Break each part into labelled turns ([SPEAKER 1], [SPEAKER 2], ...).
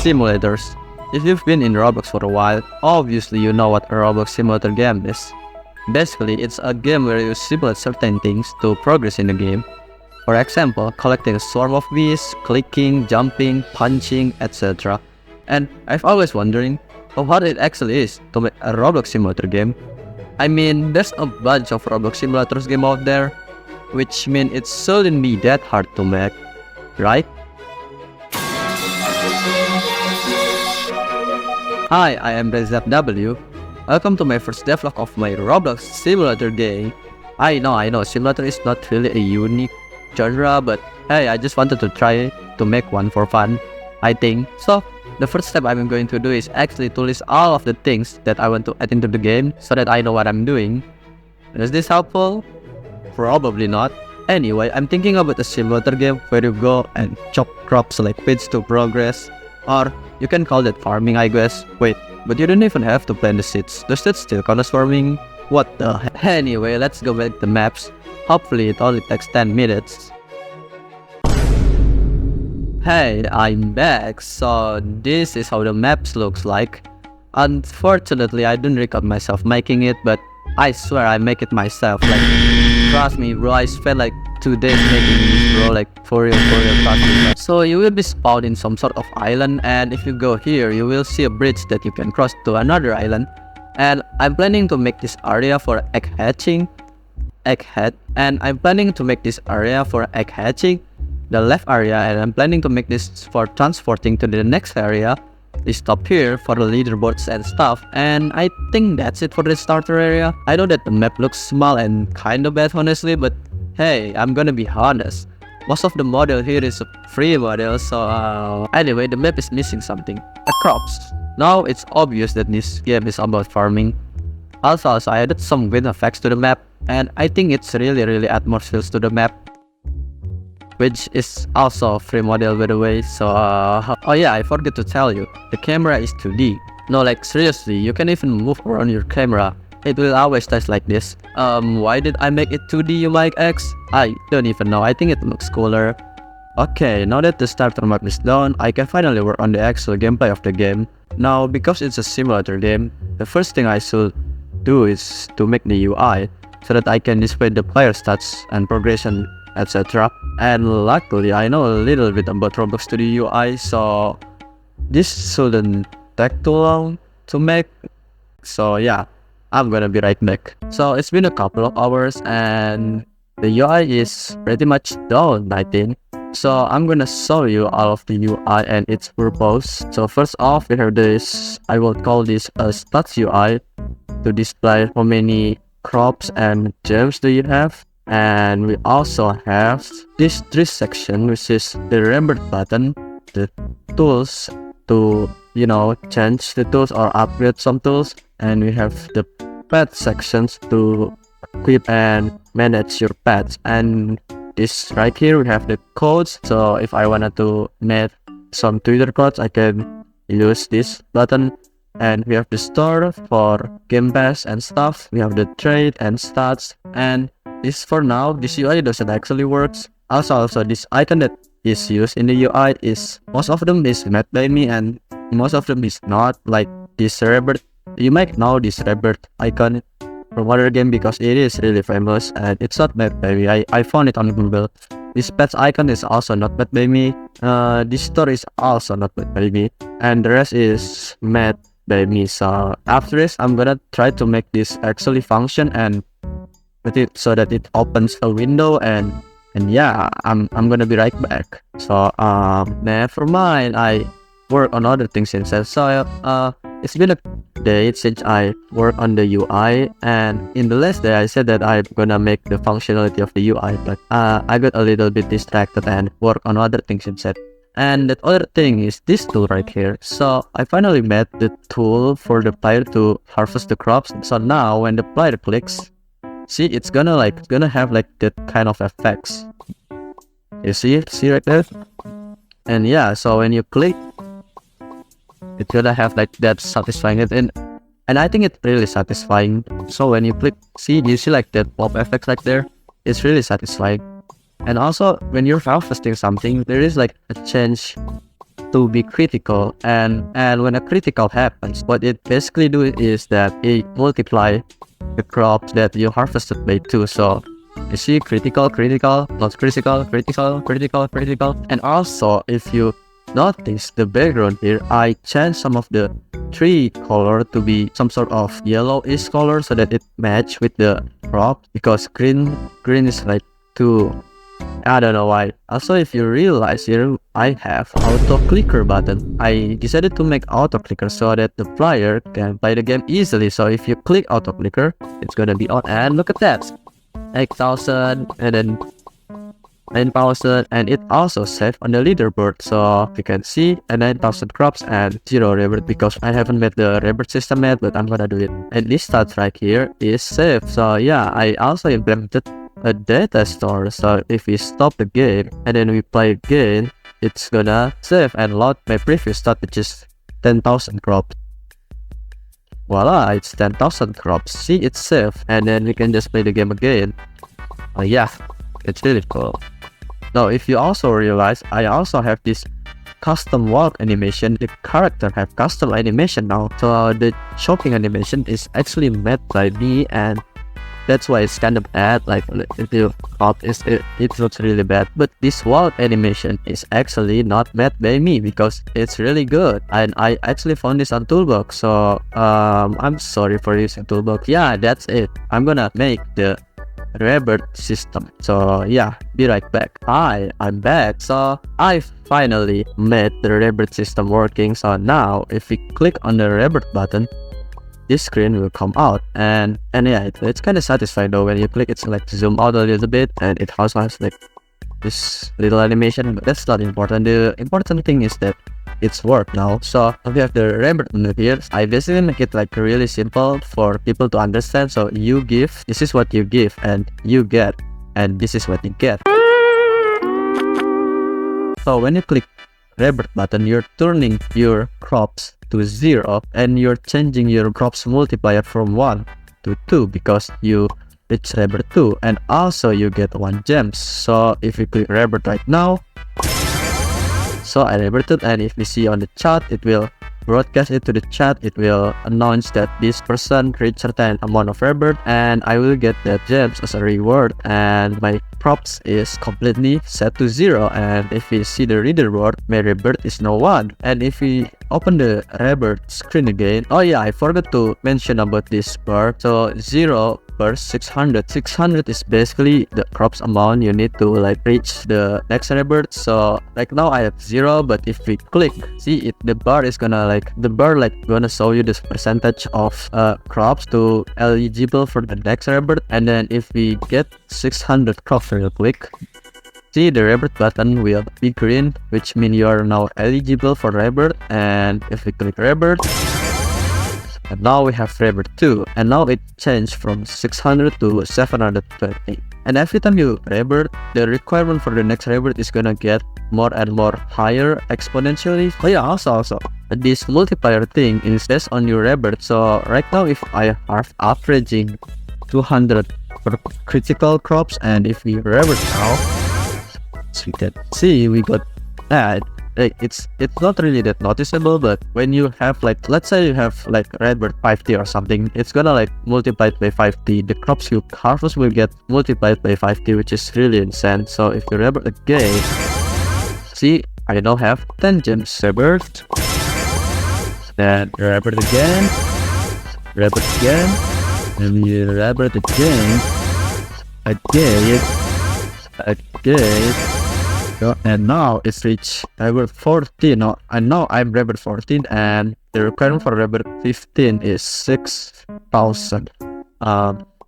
[SPEAKER 1] simulators. If you've been in Roblox for a while, obviously you know what a Roblox Simulator game is. Basically, it's a game where you simulate certain things to progress in the game. For example, collecting a swarm of bees, clicking, jumping, punching, etc. And I've always wondering what it actually is to make a Roblox Simulator game. I mean, there's a bunch of Roblox Simulators game out there, which means it shouldn't be that hard to make, right? Hi, I am RezapW. Welcome to my first devlog of my Roblox Simulator game. I know, Simulator is not really a unique genre, but hey, I just wanted to try to make one for fun, I think. So, the first step I'm going to do is actually to list all of the things that I want to add into the game so that I know what I'm doing. Is this helpful? Probably not. Anyway, I'm thinking about a simulator game where you go and chop crops like weeds to progress. Or you can call that farming, I guess. Wait, but you don't even have to plant the seeds. Does that still count as farming? What the heck? Anyway, let's go back to the maps. Hopefully it only takes 10 minutes. Hey, I'm back. So this is how the maps looks like. Unfortunately, I don't record myself making it, but I swear I make it myself. Like, trust me, bro, I spent like 2 days making this, bro. Like, for real, trust me. So you will be spawned in some sort of island, and if you go here, you will see a bridge that you can cross to another island. And I'm planning to make this area for egg hatching. And I'm planning to make this area for egg hatching, the left area, and I'm planning to make this for transporting to the next area. We stop here for the leaderboards and stuff, and I think that's it for the starter area. I know that the map looks small and kinda bad honestly, but hey, I'm gonna be honest. Most of the model here is a free model, so anyway, the map is missing something. Crops. Now it's obvious that this game is about farming. Also, I added some wind effects to the map, and I think it's really add more feels to the map, which is also a free model by the way. So oh yeah, I forgot to tell you, the camera is 2D. No, like seriously, you can even move around your camera. It will always stay like this. Why did I make it 2D, you might ask? I don't even know, I think it looks cooler. Okay, now that the starter map is done, I can finally work on the actual gameplay of the game. Now, because it's a simulator game, the first thing I should do is to make the UI, so that I can display the player stats and progression, etc. And luckily, I know a little bit about Roblox Studio UI, so this shouldn't take too long to make. So yeah, I'm gonna be right back. So it's been a couple of hours and the UI is pretty much done, I think. So I'm gonna show you all of the UI and its purpose. So first off, we have this, I will call this a stats UI, to display how many crops and gems do you have. And we also have this 3 section, which is the rebirth button, the tools to, change the tools or upgrade some tools, and we have the pet sections to equip and manage your pets. And this right here we have the codes, so if I wanted to make some Twitter codes, I can use this button. And we have the store for game pass and stuff. We have the trade and stats, and this for now, this UI doesn't actually works. Also this icon that is used in the UI is, most of them is made by me and most of them is not. Like this rebirth, you might know this rebirth icon from other game because it is really famous and it's not made by me. I found it on Google. This pets icon is also not made by me. This store is also not made by me, and the rest is made by me. So after this, I'm gonna try to make this actually function and put it so that it opens a window, and yeah, I'm gonna be right back. So never mind, I work on other things instead. So it's been a day since I worked on the UI, and in the last day I said that I'm gonna make the functionality of the UI, but I got a little bit distracted and work on other things instead. And that other thing is this tool right here. So I finally made the tool for the player to harvest the crops. So now when the player clicks, see, it's gonna have like that kind of effects. You see right there? And yeah, so when you click, it's gonna have like that satisfying it, and I think it's really satisfying. So when you click, see, you see like that pop effects like there? It's really satisfying. And also when you're harvesting something, there is like a change to be critical, and when a critical happens, what it basically do is that it multiply the crops that you harvested by 2. So you see critical, critical, not critical, critical, critical, critical. And also if you notice the background here, I changed some of the tree color to be some sort of yellowish color so that it match with the crop, because green is like too, I don't know why. Also, if you realize here, I have auto clicker button. I decided to make auto clicker so that the player can play the game easily. So if you click auto clicker, it's gonna be on, and look at that, 8,000 and then 9,000, and it also saved on the leaderboard. So you can see 9,000 crops and 0 rebirth, because I haven't made the rebirth system yet, but I'm gonna do it. And this stats right here is saved. So yeah, I also implemented a data store, so if we stop the game and then we play again, it's gonna save and load my previous stat, which is 10,000 crops. Voila, it's 10,000 crops. See, it's saved, and then we can just play the game again. Yeah, it's really cool. Now if you also realize, I also have this custom walk animation. The character have custom animation now, so the shopping animation is actually made by me, and that's why it's kind of bad. Like if you thought it looks really bad, but this walk animation is actually not made by me because it's really good, and I actually found this on Toolbox. So I'm sorry for using Toolbox. Yeah, that's it. I'm gonna make the rebirth system. So yeah, be right back. Hi, I'm back. So I finally made the rebirth system working. So now if we click on the rebirth button, this screen will come out, and yeah, it's kind of satisfying though. When you click, it's like zoom out a little bit, and it also has like this little animation, but that's not important. The important thing is that it's work now. So we have the rebirth menu here. I basically make it like really simple for people to understand. So you give, this is what you give, and you get, and this is what you get. So when you click rebirth button, you're turning your crops to 0, and you're changing your crops multiplier from 1 to 2 because you reach rebirth 2, and also you get 1 gems. So if you click rebirth right now, so I rebirthed, and if we see on the chat, it will broadcast it to the chat. It will announce that this person reached certain amount of rebirth, and I will get that gems as a reward, and my props is completely set to 0. And if we see the leaderboard, my rebirth is now 1. And if we open the rebirth screen again, oh yeah, I forgot to mention about this bar. So 0 per 600. 600 is basically the crops amount you need to like reach the next rebirth. So like now I have 0, but if we click, see it, the bar is gonna like, the bar like gonna show you this percentage of crops to eligible for the next rebirth. And then if we get 600 crops real quick, see the rebirth button will be green, which means you are now eligible for rebirth. And if we click rebirth, and now we have rebirth 2, and now it changed from 600 to 720. And every time you rebirth, the requirement for the next rebirth is gonna get more and more higher exponentially. Oh yeah, also this multiplier thing is based on your rebirth. So right now if I have averaging 200 per critical crops, and if we rebirth now, see we got that. Like it's not really that noticeable, but when you have like, let's say you have like rebirth 50 or something, it's gonna like multiply it by 50. The crops you harvest will get multiplied by 50, which is really insane. So if you rebirth again, see I now have 10 gems rebirth, then rebirth again, and you rebirth again, and now it's reached rebirth 14. And now I'm rebirth 14, and the requirement for rebirth 15 is 6,000.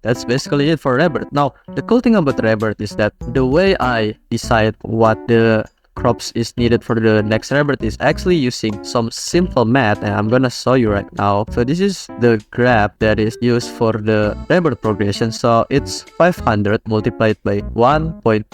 [SPEAKER 1] That's basically it for rebirth. Now the cool thing about rebirth is that the way I decide what the crops is needed for the next rebirth is actually using some simple math, and I'm gonna show you right now. So this is the graph that is used for the rebirth progression. So it's 500 multiplied by 1.2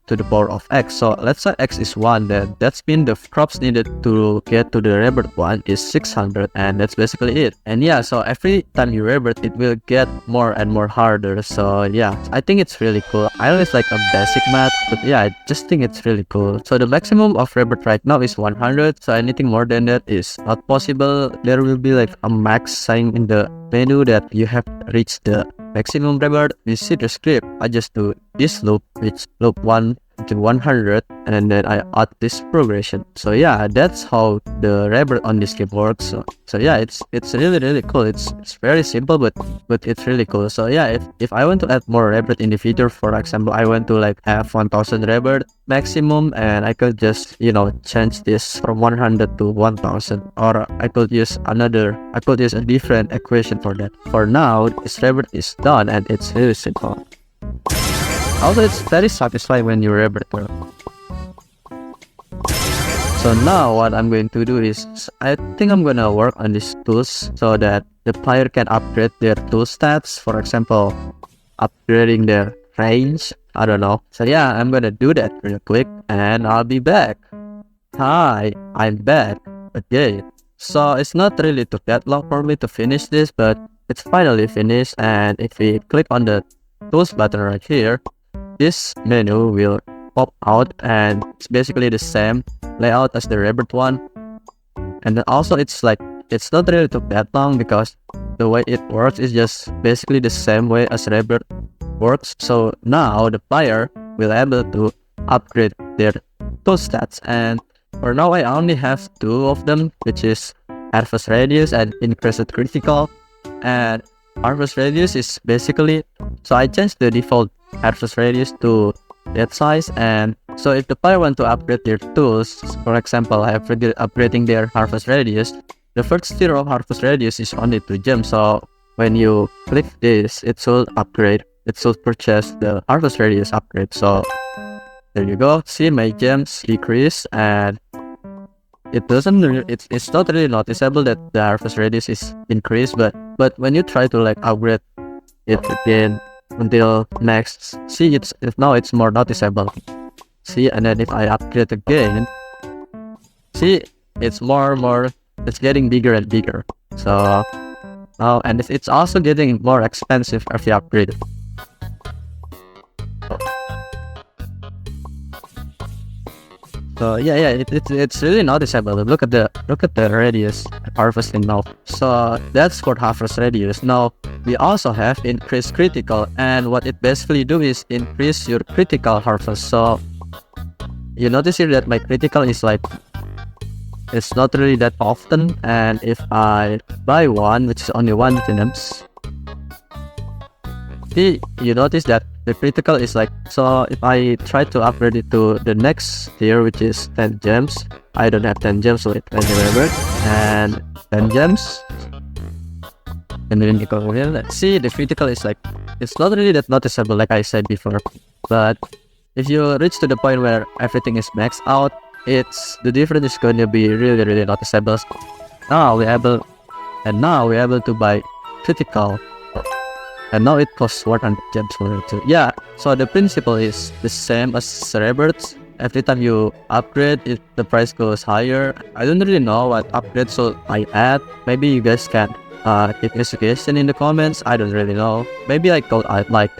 [SPEAKER 1] to the power of x. So let's say x is 1, then that's mean the crops needed to get to the rebirth 1 is 600, and that's basically it. And yeah, so every time you rebirth, it will get more and more harder. So yeah, I think it's really cool. I always like a basic math, but yeah, I just think it's really cool. So the maximum of rabbit right now is 100, so anything more than that is not possible. There will be like a max sign in the menu that you have reached the maximum rabbit. You see the script, I just do this loop, which loop 1 to 100, and then I add this progression. So yeah, that's how the rabbit on this game works. So yeah, it's really cool. It's very simple, but it's really cool. So yeah, if I want to add more rabbit in the future, for example, I want to like have 1000 rabbit maximum, and I could just, you know, change this from 100 to 1000, or I could use a different equation for that. For now, this rabbit is done, and it's really simple. Also, it's very satisfying when you rabbit work. So now what I'm going to do is, I think I'm gonna work on these tools so that the player can upgrade their tool stats. For example, upgrading their range, I don't know. So yeah, I'm gonna do that real quick, and I'll be back. Hi, I'm back again. So it's not really took that long for me to finish this, but it's finally finished. And if we click on the tools button right here, this menu will pop out, and it's basically the same layout as the rabbit one. And then also it's not really took that long, because the way it works is just basically the same way as rabbit works. So now the player will able to upgrade their tool stats, and for now I only have 2 of them, which is harvest radius and increased critical. And harvest radius is basically, so I changed the default harvest radius to that size. And so if the player want to upgrade their tools, for example, upgrading their harvest radius, the first tier of harvest radius is only 2 gems. So when you click this, it should upgrade, it should purchase the harvest radius upgrade. So there you go, see my gems decrease, and it's not really noticeable that the harvest radius is increased, but when you try to like upgrade it again until next, see, now it's more noticeable. See, and then if I upgrade again, see, it's it's getting bigger and bigger. So now, and it's also getting more expensive if you upgrade it. So yeah, it's really noticeable. Look at the radius harvesting now. So that's for harvest radius. Now we also have increased critical, and what it basically do is increase your critical harvest. So you notice here that my critical is like, it's not really that often, and if I buy one, which is only 1 gems, see, you notice that the critical is like, so if I try to upgrade it to the next tier, which is 10 gems, I don't have 10 gems, so it can remember, and 10 gems, and then you go here, see, the critical is like, it's not really that noticeable like I said before, but if you reach to the point where everything is maxed out, the difference is going to be really noticeable. Now we're able to buy critical, and now it costs 100 gems for it too. Yeah, so the principle is the same as rabbits. Every time you upgrade it, the price goes higher. I don't really know what upgrade should I add. Maybe you guys can give me a suggestion in the comments. I don't really know. Maybe I could add like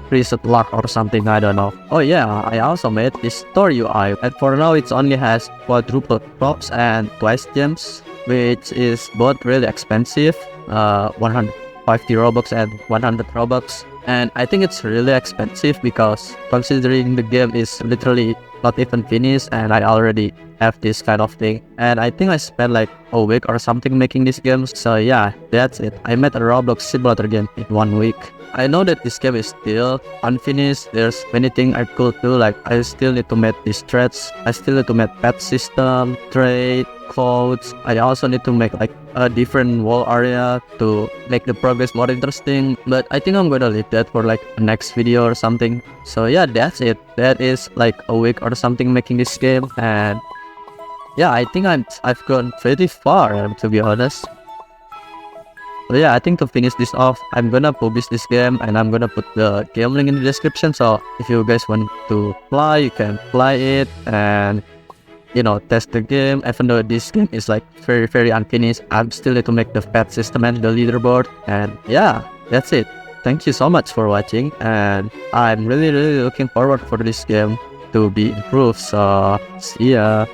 [SPEAKER 1] preset luck or something, I don't know. Oh yeah, I also made this store UI, and for now it only has quadruple crops and twice gems, which is both really expensive, 150 Robux and 100 Robux. And I think it's really expensive because considering the game is literally not even finished, and I already have this kind of thing, and I think I spent like a week or something making this game. So yeah, that's it. I made a Roblox Simulator game in 1 week. I know that this game is still unfinished. There's many things I could do, like I still need to make these threads, I still need to make pet system, trade, clothes. I also need to make like a different wall area to make the progress more interesting, but I think I'm gonna leave that for like the next video or something. So yeah, that's it. That is like a week or something making this game, and yeah, I think I've gone pretty far, to be honest. So yeah, I think to finish this off, I'm gonna publish this game, and I'm gonna put the game link in the description. So if you guys want to play, you can play it and, you know, test the game. Even though this game is like very unfinished, I'm still need to make the pet system and the leaderboard. And yeah, that's it. Thank you so much for watching, and I'm really looking forward for this game to be improved. So see ya.